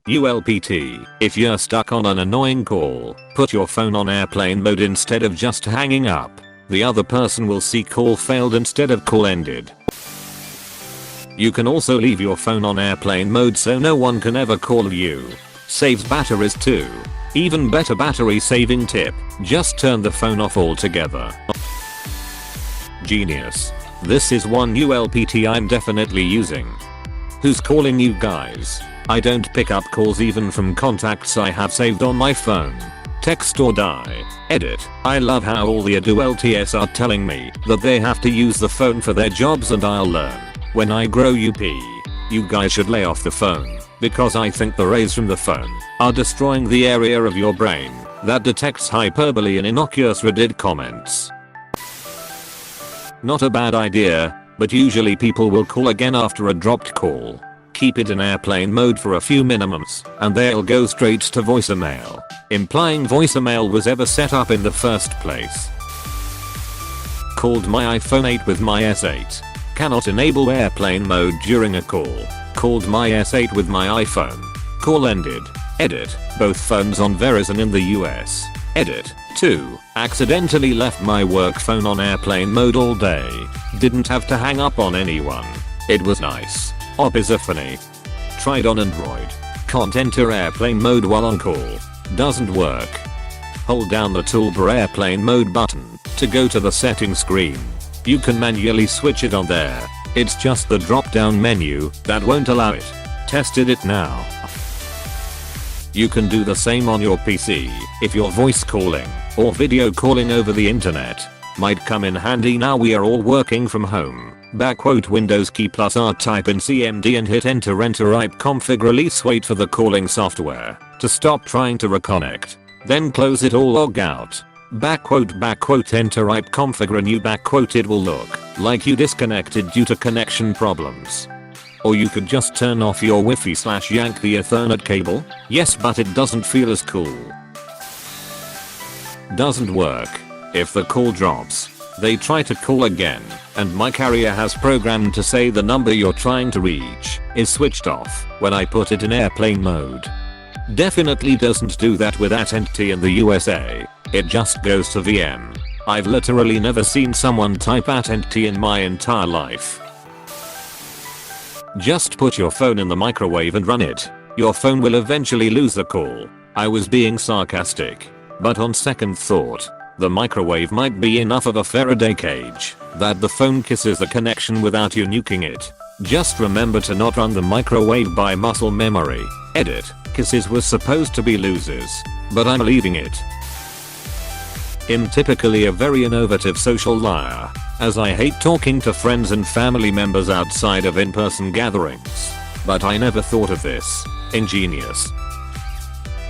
ULPT, if you're stuck on an annoying call, put your phone on airplane mode instead of just hanging up. The other person will see call failed instead of call ended. You can also leave your phone on airplane mode so no one can ever call you. Saves batteries too. Even better battery saving tip, just turn the phone off altogether. Genius. This is one ULPT I'm definitely using. Who's calling you guys? I don't pick up calls even from contacts I have saved on my phone. Text or die. Edit. I love how all the ULTS are telling me that they have to use the phone for their jobs and I'll learn. When I grow up, you guys should lay off the phone, because I think the rays from the phone are destroying the area of your brain that detects hyperbole and innocuous Reddit comments. Not a bad idea, but usually people will call again after a dropped call. Keep it in airplane mode for a few minimums, and they'll go straight to voicemail, implying voicemail was ever set up in the first place. Called my iPhone 8 with my S8. Cannot enable airplane mode during a call. Called my S8 with my iPhone. Call ended. Edit. Both phones on Verizon in the US. Edit. 2. Accidentally left my work phone on airplane mode all day. Didn't have to hang up on anyone. It was nice. Op is a funny. Tried on Android. Can't enter airplane mode while on call. Doesn't work. Hold down the toolbar airplane mode button to go to the settings screen. You can manually switch it on there. It's just the drop down menu that won't allow it. Tested it now. You can do the same on your PC if you're voice calling or video calling over the internet. Might come in handy now we are all working from home. Windows key plus R, type in CMD and hit enter. Config release, wait for the calling software to stop trying to reconnect. Then close it all, log out. Enter config renew. It will look like you disconnected due to connection problems. Or you could just turn off your Wi-Fi / yank the Ethernet cable. Yes, but it doesn't feel as cool. Doesn't work. If the call drops, they try to call again, and my carrier has programmed to say the number you're trying to reach is switched off when I put it in airplane mode. Definitely doesn't do that with AT&T in the USA. It just goes to VM. I've literally never seen someone type AT&T in my entire life. Just put your phone in the microwave and run it. Your phone will eventually lose the call. I was being sarcastic. But on second thought, the microwave might be enough of a Faraday cage that the phone kisses the connection without you nuking it. Just remember to not run the microwave by muscle memory. Edit. Kisses was supposed to be losers, but I'm leaving it. I'm typically a very innovative social liar, as I hate talking to friends and family members outside of in-person gatherings. But I never thought of this. Ingenious.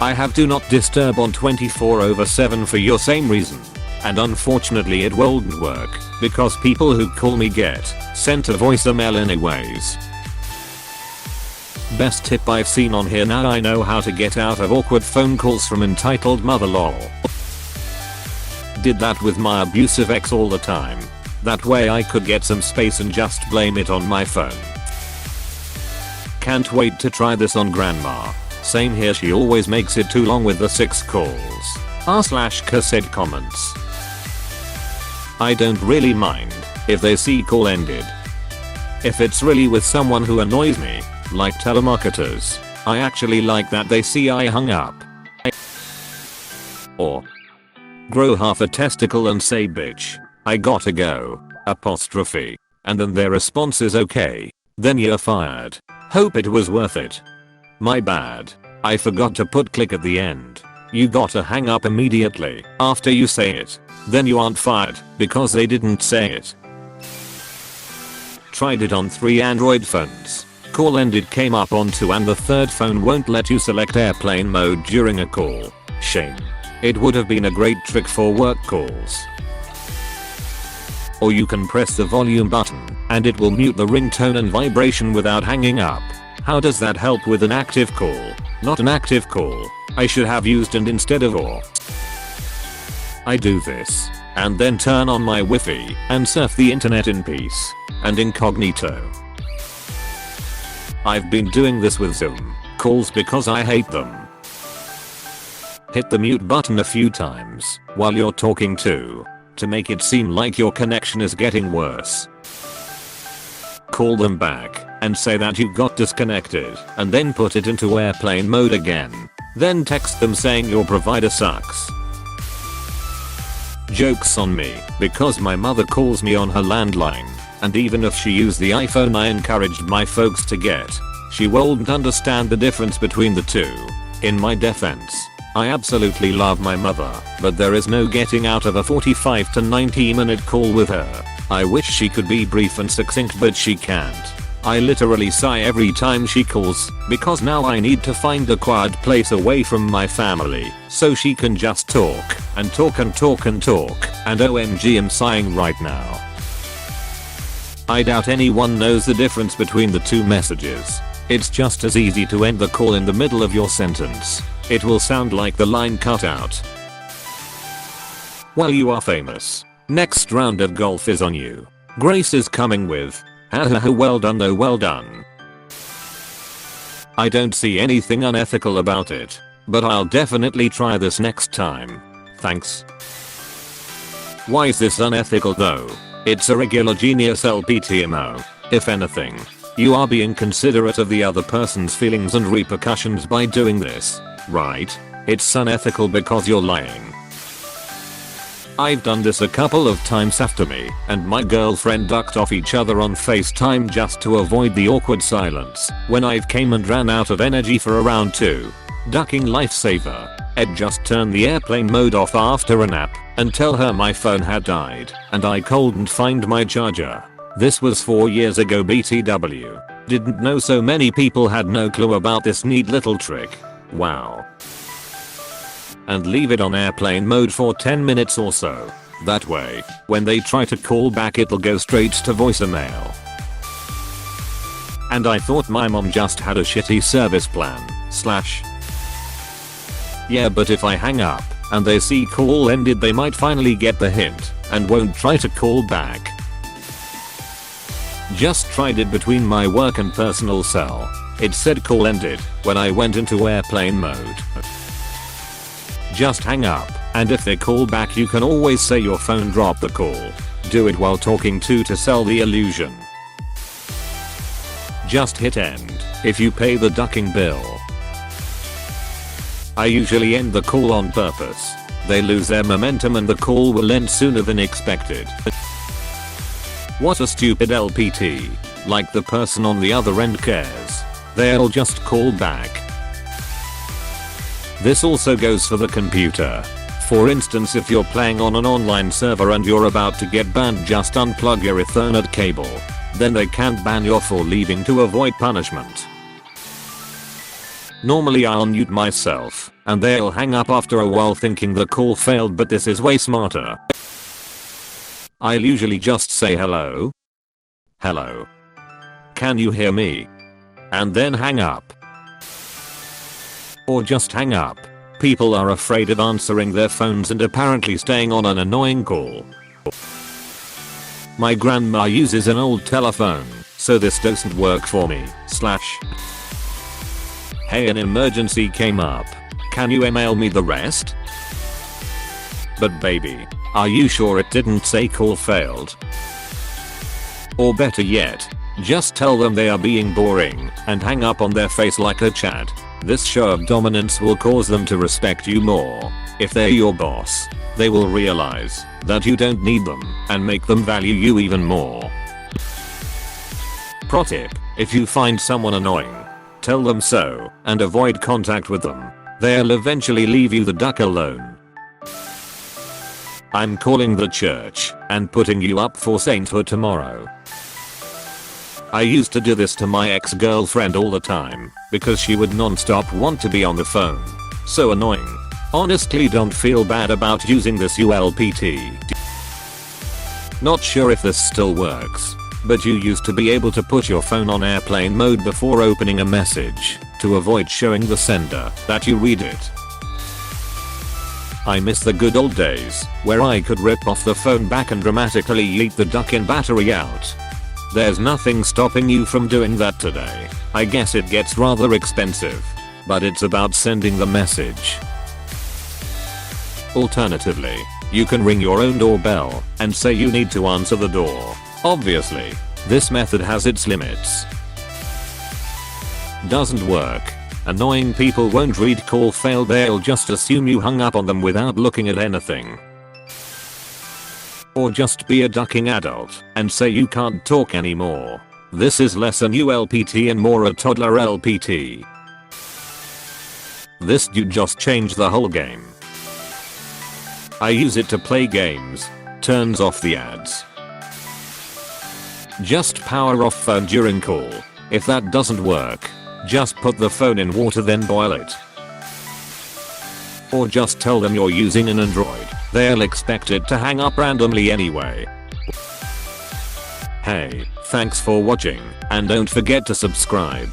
I have do not disturb on 24/7 for your same reason. And unfortunately it won't work, because people who call me get sent a voicemail anyways. Best tip I've seen on here. Now I know how to get out of awkward phone calls from entitled mother lol. Did that with my abusive ex all the time. That way I could get some space and just blame it on my phone. Can't wait to try this on grandma. Same here, she always makes it too long with the 6 calls. r/cassette comments. I don't really mind if they see call ended. If it's really with someone who annoys me, like telemarketers, I actually like that they see I hung up. Or grow half a testicle and say bitch, I gotta go, apostrophe. And then their response is okay. Then you're fired. Hope it was worth it. My bad. I forgot to put click at the end. You gotta hang up immediately after you say it. Then you aren't fired because they didn't say it. Tried it on 3 Android phones. Call ended came up on 2 and the third phone won't let you select airplane mode during a call. Shame. It would have been a great trick for work calls. Or you can press the volume button and it will mute the ringtone and vibration without hanging up. How does that help with an active call? Not an active call. I should have used and instead of or. I do this and then turn on my Wi-Fi and surf the internet in peace and incognito. I've been doing this with Zoom calls because I hate them. Hit the mute button a few times while you're talking to make it seem like your connection is getting worse. Call them back and say that you got disconnected and then put it into airplane mode again. Then text them saying your provider sucks. Joke's on me because my mother calls me on her landline, and even if she used the iPhone I encouraged my folks to get, she won't understand the difference between the two. In my defense, I absolutely love my mother, but there is no getting out of a 45 to 90 minute call with her. I wish she could be brief and succinct, but she can't. I literally sigh every time she calls because now I need to find a quiet place away from my family so she can just talk and talk and talk and talk, and OMG I'm sighing right now. I doubt anyone knows the difference between the two messages. It's just as easy to end the call in the middle of your sentence. It will sound like the line cut out. Well, you are famous. Next round of golf is on you. Grace is coming with, hahaha, well done though, well done. I don't see anything unethical about it, but I'll definitely try this next time. Thanks. Why is this unethical though? It's a regular genius LPTMO. If anything, you are being considerate of the other person's feelings and repercussions by doing this, right? It's unethical because you're lying. I've done this a couple of times after me and my girlfriend ducked off each other on FaceTime just to avoid the awkward silence when I've came and ran out of energy for a round 2. Ducking lifesaver. Ed just turned the airplane mode off after a nap and tell her my phone had died and I couldn't find my charger. This was 4 years ago BTW. Didn't know so many people had no clue about this neat little trick. Wow. And leave it on airplane mode for 10 minutes or so. That way, when they try to call back it'll go straight to voicemail. And I thought my mom just had a shitty service plan, / Yeah, but if I hang up and they see call ended they might finally get the hint and won't try to call back. Just tried it between my work and personal cell. It said call ended when I went into airplane mode. Just hang up, and if they call back you can always say your phone dropped the call. Do it while talking to sell the illusion. Just hit end if you pay the ducking bill. I usually end the call on purpose. They lose their momentum and the call will end sooner than expected. What a stupid LPT. Like the person on the other end cares. They'll just call back. This also goes for the computer. For instance, if you're playing on an online server and you're about to get banned, just unplug your Ethernet cable. Then they can't ban you for leaving to avoid punishment. Normally I'll mute myself, and they'll hang up after a while thinking the call failed, but this is way smarter. I'll usually just say hello. Hello. Can you hear me? And then hang up. Or just hang up. People are afraid of answering their phones and apparently staying on an annoying call. My grandma uses an old telephone, so this doesn't work for me. Hey, an emergency came up. Can you email me the rest? But baby, are you sure it didn't say call failed? Or better yet, just tell them they are being boring and hang up on their face like a Chad. This show of dominance will cause them to respect you more. If they're your boss, they will realize that you don't need them and make them value you even more. Pro tip: if you find someone annoying, tell them so and avoid contact with them. They'll eventually leave you the duck alone. I'm calling the church and putting you up for sainthood tomorrow. I used to do this to my ex-girlfriend all the time because she would non-stop want to be on the phone. So annoying. Honestly, don't feel bad about using this ULPT. Not sure if this still works, but you used to be able to put your phone on airplane mode before opening a message to avoid showing the sender that you read it. I miss the good old days where I could rip off the phone back and dramatically yeet the duck-in battery out. There's nothing stopping you from doing that today. I guess it gets rather expensive, but it's about sending the message. Alternatively, you can ring your own doorbell and say you need to answer the door. Obviously, this method has its limits. Doesn't work. Annoying people won't read call failed, they'll just assume you hung up on them without looking at anything. Or just be a ducking adult and say you can't talk anymore. This is less an ULPT and more a toddler LPT. This dude just changed the whole game. I use it to play games. Turns off the ads. Just power off phone during call. If that doesn't work, just put the phone in water then boil it. Or just tell them you're using an Android. They'll expect it to hang up randomly anyway. Hey, thanks for watching, and don't forget to subscribe.